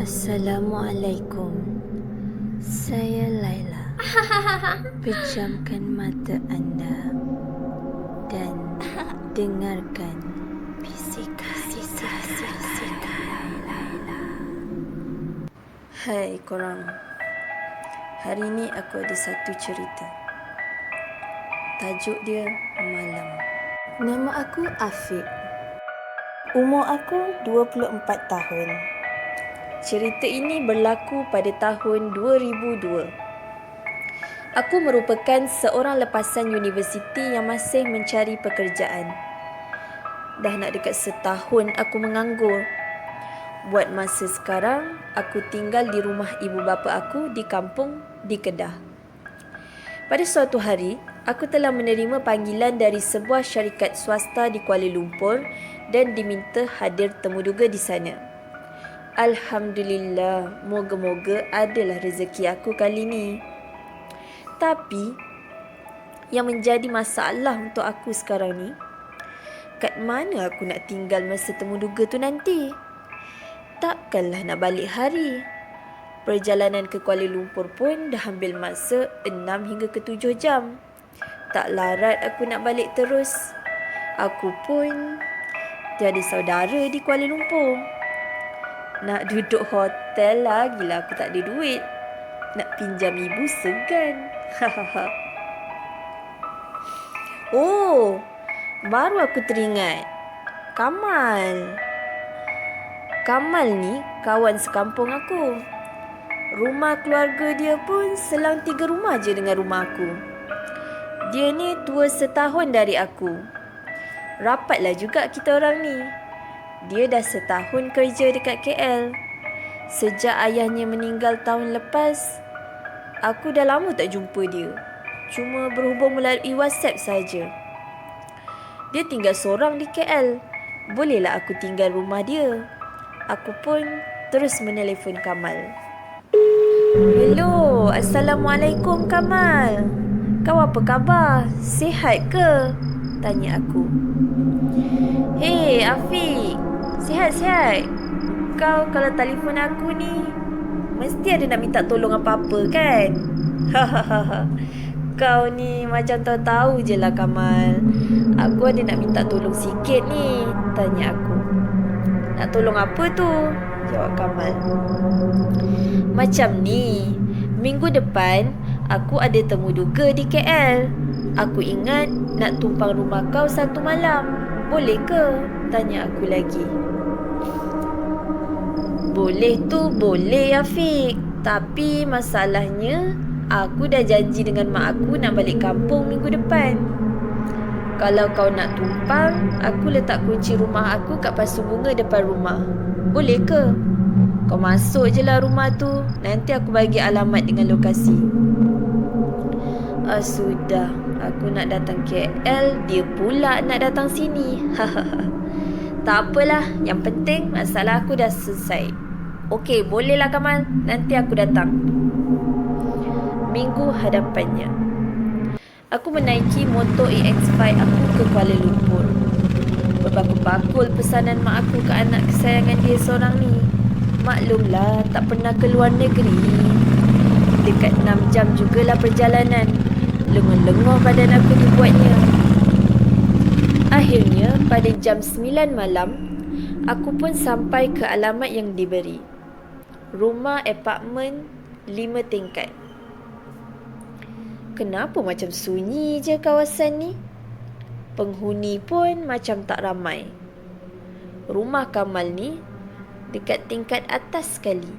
Assalamualaikum. Saya Laila. Pejamkan mata anda dan dengarkan bisikan Laila. Hai korang. Hari ni aku ada satu cerita. Tajuk dia Malam. Nama aku Afiq. Umur aku 24 tahun. Cerita ini berlaku pada tahun 2002. Aku merupakan seorang lepasan universiti yang masih mencari pekerjaan. Dah nak dekat setahun aku menganggur. Buat masa sekarang, aku tinggal di rumah ibu bapa aku di kampung di Kedah. Pada suatu hari, aku telah menerima panggilan dari sebuah syarikat swasta di Kuala Lumpur dan diminta hadir temuduga di sana. Alhamdulillah, moga-moga adalah rezeki aku kali ni. Tapi, yang menjadi masalah untuk aku sekarang ni, kat mana aku nak tinggal masa temuduga tu nanti? Takkanlah nak balik hari. Perjalanan ke Kuala Lumpur pun dah ambil masa 6 hingga ke 7 jam. Tak larat aku nak balik terus. Aku pun tiada saudara di Kuala Lumpur. Nak duduk hotel lagilah aku tak ada duit. Nak pinjam ibu segan. Oh, baru aku teringat. Kamal ni kawan sekampung aku. Rumah keluarga dia pun selang 3 rumah je dengan rumah aku. Dia ni tua setahun dari aku. Rapatlah juga kita orang ni. Dia dah setahun kerja dekat KL. Sejak ayahnya meninggal tahun lepas, aku dah lama tak jumpa dia. Cuma berhubung melalui WhatsApp saja. Dia tinggal seorang di KL. Bolehlah aku tinggal rumah dia. Aku pun terus menelefon Kamal. Hello, Assalamualaikum Kamal. Kau apa khabar? Sihat ke? Tanya aku. Hey Afiq, sihat-sihat. Kau kalau telefon aku ni mesti ada nak minta tolong apa-apa kan? Kau ni macam tahu-tahu je lah Kamal. Aku ada nak minta tolong sikit ni. Tanya aku. Nak tolong apa tu? Jawab Kamal. Macam ni, minggu depan aku ada temuduga di KL. Aku ingat nak tumpang rumah kau satu malam. Boleh ke? Tanya aku lagi. Boleh tu boleh Afiq. Tapi masalahnya aku dah janji dengan mak aku nak balik kampung minggu depan. Kalau kau nak tumpang, aku letak kunci rumah aku kat pasu bunga depan rumah. Boleh ke? Kau masuk je lah rumah tu. Nanti aku bagi alamat dengan lokasi. Sudah. Aku nak datang KL, dia pula nak datang sini. Tak apalah, yang penting masalah aku dah selesai. Okey, bolehlah Kamal. Nanti aku datang. Minggu hadapannya, aku menaiki motor EX5 aku ke Kuala Lumpur. Berbakul-bakul pesanan mak aku ke anak kesayangan dia seorang ni. Maklumlah, tak pernah ke luar negeri. Dekat 6 jam jugalah perjalanan. Lengur-lengur badan aku dibuatnya. Akhirnya, pada jam 9 malam, aku pun sampai ke alamat yang diberi. Rumah apartmen 5 tingkat. Kenapa macam sunyi je kawasan ni? Penghuni pun macam tak ramai. Rumah Kamal ni dekat tingkat atas sekali.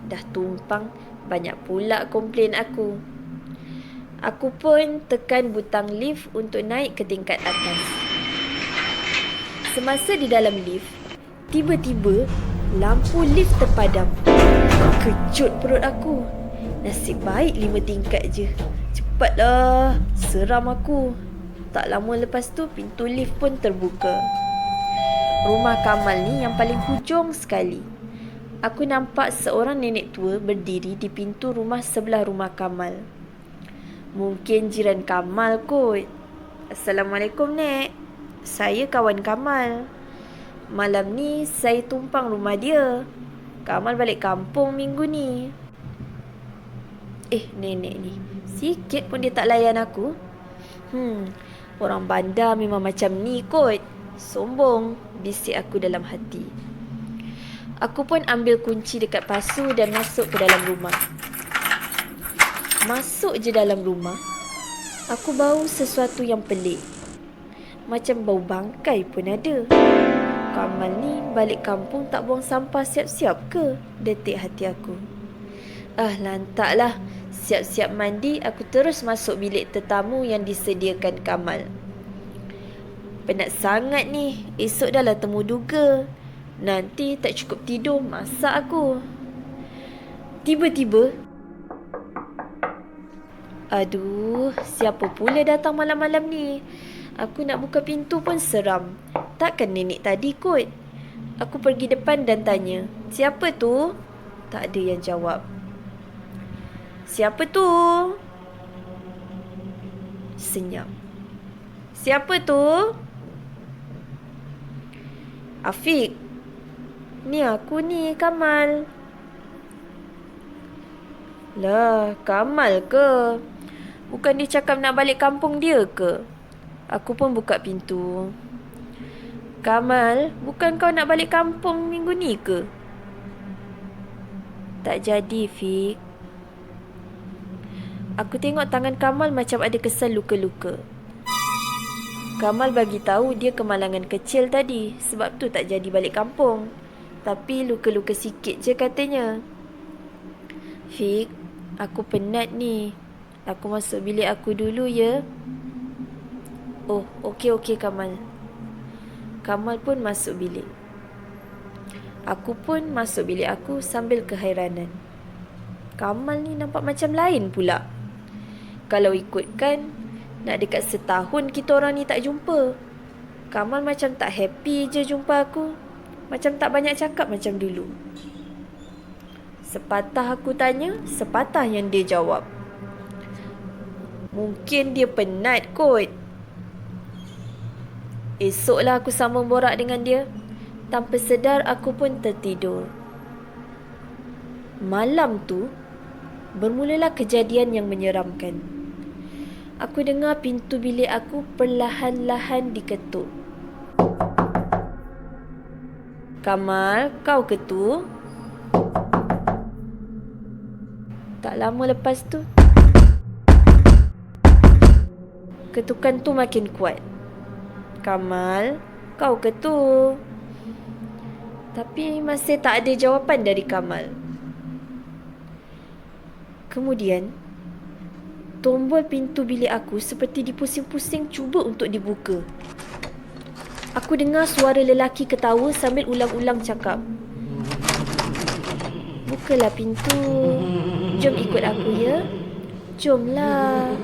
Dah tumpang, banyak pula komplain aku. Aku pun tekan butang lift untuk naik ke tingkat atas. Semasa di dalam lift, tiba-tiba lampu lift terpadam. Kejut perut aku. Nasib baik 5 tingkat je. Cepatlah, seram aku. Tak lama lepas tu pintu lift pun terbuka. Rumah Kamal ni yang paling hujung sekali. Aku nampak seorang nenek tua berdiri di pintu rumah sebelah rumah Kamal. Mungkin jiran Kamal kot. Assalamualaikum Nek. Saya kawan Kamal. Malam ni saya tumpang rumah dia. Kamal balik kampung minggu ni. Nenek ni, sikit pun dia tak layan aku. Orang bandar memang macam ni kot. Sombong, bisik aku dalam hati. Aku pun ambil kunci dekat pasu dan masuk ke dalam rumah. Masuk je dalam rumah, aku bau sesuatu yang pelik. Macam bau bangkai pun ada. Kamal ni balik kampung tak buang sampah siap-siap ke? Detik hati aku. Lantaklah. Siap-siap mandi, aku terus masuk bilik tetamu yang disediakan Kamal. Penat sangat ni. Esok dah lah temu duga. Nanti tak cukup tidur masak aku. Tiba-tiba, aduh, siapa pula datang malam-malam ni? Aku nak buka pintu pun seram. Takkan nenek tadi kot? Aku pergi depan dan tanya, siapa tu? Tak ada yang jawab. Siapa tu? Senyap. Siapa tu? Afiq. Ni aku ni, Kamal. Lah, Kamal ke? Bukan dia cakap nak balik kampung dia ke? Aku pun buka pintu. Kamal, bukan kau nak balik kampung minggu ni ke? Tak jadi, Fiq. Aku tengok tangan Kamal macam ada kesan luka-luka. Kamal bagi tahu dia kemalangan kecil tadi, sebab tu tak jadi balik kampung. Tapi luka-luka sikit je katanya. Fiq, aku penat ni. Aku masuk bilik aku dulu ya. Oh, okey Kamal. Kamal pun masuk bilik. Aku pun masuk bilik aku sambil kehairanan. Kamal ni nampak macam lain pula. Kalau ikutkan, nak dekat setahun kita orang ni tak jumpa. Kamal macam tak happy je jumpa aku. Macam tak banyak cakap macam dulu. Sepatah aku tanya, sepatah yang dia jawab. Mungkin dia penat kot. Esoklah aku sambung borak dengan dia. Tanpa sedar aku pun tertidur. Malam tu, bermulalah kejadian yang menyeramkan. Aku dengar pintu bilik aku perlahan-lahan diketuk. Kamal, kau ke tu? Tak lama lepas tu, ketukan tu makin kuat. Kamal, kau ke tu? Tapi masih tak ada jawapan dari Kamal. Kemudian, tombol pintu bilik aku seperti dipusing-pusing cuba untuk dibuka. Aku dengar suara lelaki ketawa sambil ulang-ulang cakap. Bukalah pintu. Jom ikut aku ya. Jomlah.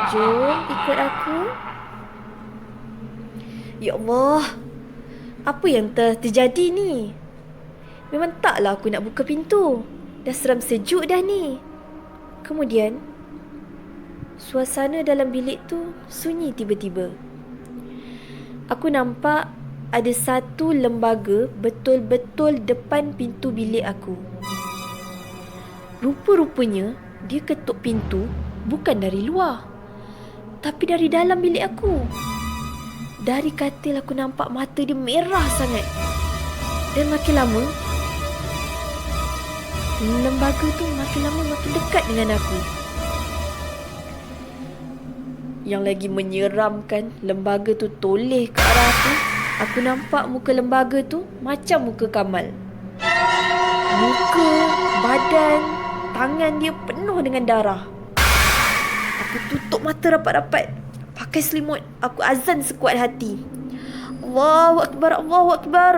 Jom ikut aku. Ya Allah. Apa yang terjadi ni? Memang taklah aku nak buka pintu. Dah seram sejuk dah ni. Kemudian, suasana dalam bilik tu sunyi tiba-tiba. Aku nampak ada satu lembaga betul-betul depan pintu bilik aku. Rupa-rupanya dia ketuk pintu bukan dari luar, tapi dari dalam bilik aku. Dari katil aku nampak mata dia merah sangat. Dan makin lama, lembaga tu makin lama makin dekat dengan aku. Yang lagi menyeramkan, lembaga tu toleh ke arah aku. Aku nampak muka lembaga tu macam muka Kamal. Muka, badan, tangan dia penuh dengan darah. Aku tutup mata rapat-rapat. Pakai selimut. Aku azan sekuat hati. Allahu Akbar, Allahu Akbar.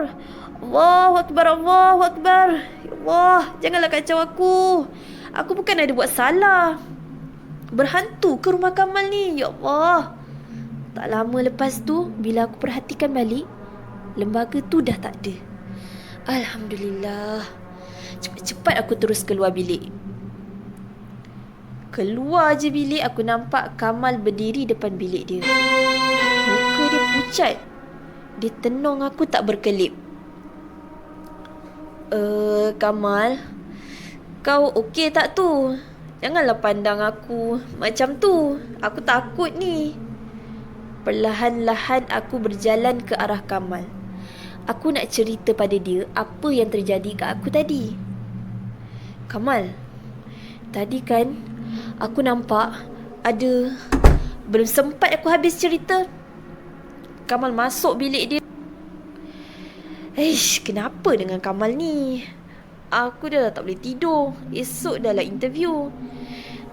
Allahu Akbar, Allahu Akbar. Ya Allah, janganlah kacau aku. Aku bukan ada buat salah. Berhantu ke rumah Kamal ni? Ya Allah. Tak lama lepas tu, bila aku perhatikan balik, lembaga tu dah tak ada. Alhamdulillah. Cepat-cepat aku terus keluar bilik. Keluar je bilik, aku nampak Kamal berdiri depan bilik dia. Muka dia pucat. Dia tenung aku tak berkelip. Kamal, kau okey tak tu? Janganlah pandang aku macam tu. Aku takut ni. Perlahan-lahan aku berjalan ke arah Kamal. Aku nak cerita pada dia apa yang terjadi kat aku tadi. Kamal, tadi kan aku nampak ada... Belum sempat aku habis cerita, Kamal masuk bilik dia. Kenapa dengan Kamal ni? Aku dah tak boleh tidur. Esok dah lah interview.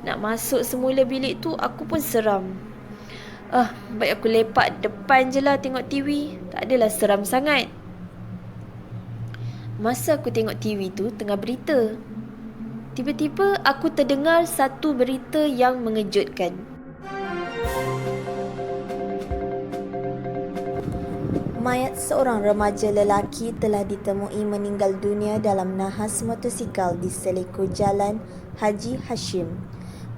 Nak masuk semula bilik tu aku pun seram. Baik aku lepak depan je lah tengok TV. Tak adalah seram sangat. Masa aku tengok TV tu tengah berita, tiba-tiba aku terdengar satu berita yang mengejutkan. Mayat seorang remaja lelaki telah ditemui meninggal dunia dalam nahas motosikal di Seleko Jalan Haji Hashim.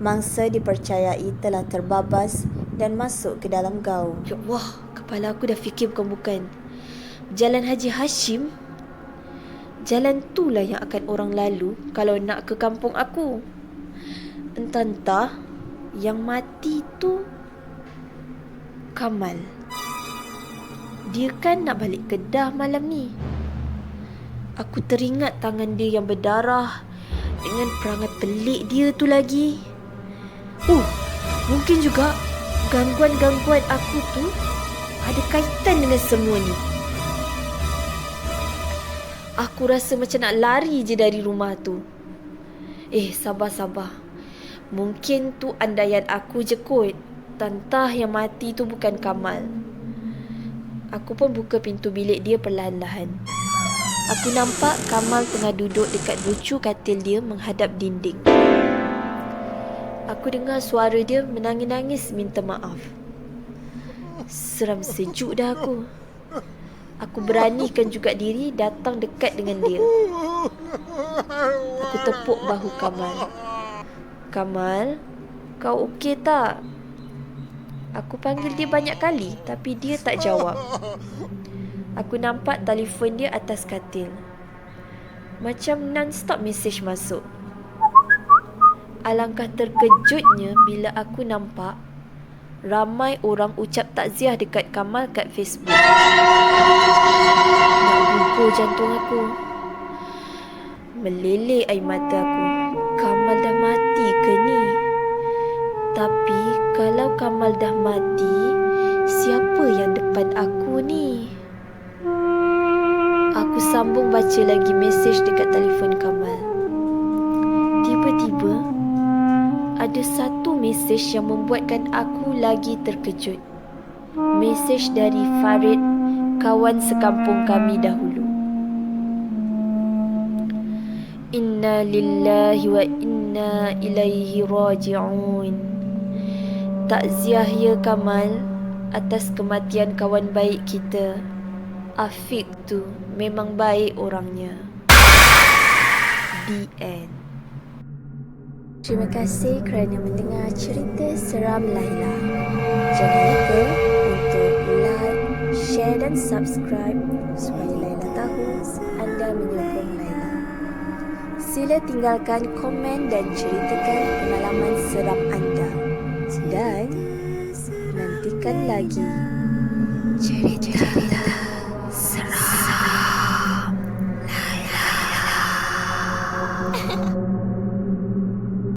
Mangsa dipercayai telah terbabas dan masuk ke dalam gaung. Ya Allah, kepala aku dah fikir bukan-bukan. Jalan Haji Hashim? Jalan tu lah yang akan orang lalu kalau nak ke kampung aku. Entah-entah yang mati tu Kamal. Dia kan nak balik Kedah malam ni. Aku teringat tangan dia yang berdarah dengan perangai pelik dia tu lagi. Mungkin juga gangguan-gangguan aku tu ada kaitan dengan semua ni. Aku rasa macam nak lari je dari rumah tu. Sabar. Mungkin tu andaian aku je kot. Tantah yang mati tu bukan Kamal. Aku pun buka pintu bilik dia perlahan-lahan. Aku nampak Kamal tengah duduk dekat bucu katil dia menghadap dinding. Aku dengar suara dia menangis-nangis minta maaf. Seram sejuk dah aku. Aku beranikan juga diri datang dekat dengan dia. Aku tepuk bahu Kamal. Kamal, kau okey tak? Aku panggil dia banyak kali tapi dia tak jawab. Aku nampak telefon dia atas katil. Macam non-stop mesej masuk. Alangkah terkejutnya bila aku nampak ramai orang ucap takziah dekat Kamal kat Facebook. Nak gugur jantung aku. Meleleh air mata aku. Kamal dah mati ke ni? Tapi kalau Kamal dah mati, siapa yang depan aku ni? Aku sambung baca lagi mesej dekat telefon Kamal. Tiba-tiba ada satu mesej yang membuatkan aku lagi terkejut. Mesej dari Farid, kawan sekampung kami dahulu. Inna lillahi wa inna ilaihi raji'un. Takziah ya Kamal atas kematian kawan baik kita. Afiq tu memang baik orangnya. The end. Terima kasih kerana mendengar cerita seram Laila. Jangan lupa untuk like, share dan subscribe supaya Laila tahu anda menyokong Laila. Sila tinggalkan komen dan ceritakan pengalaman seram anda. Dan nantikan lagi cerita.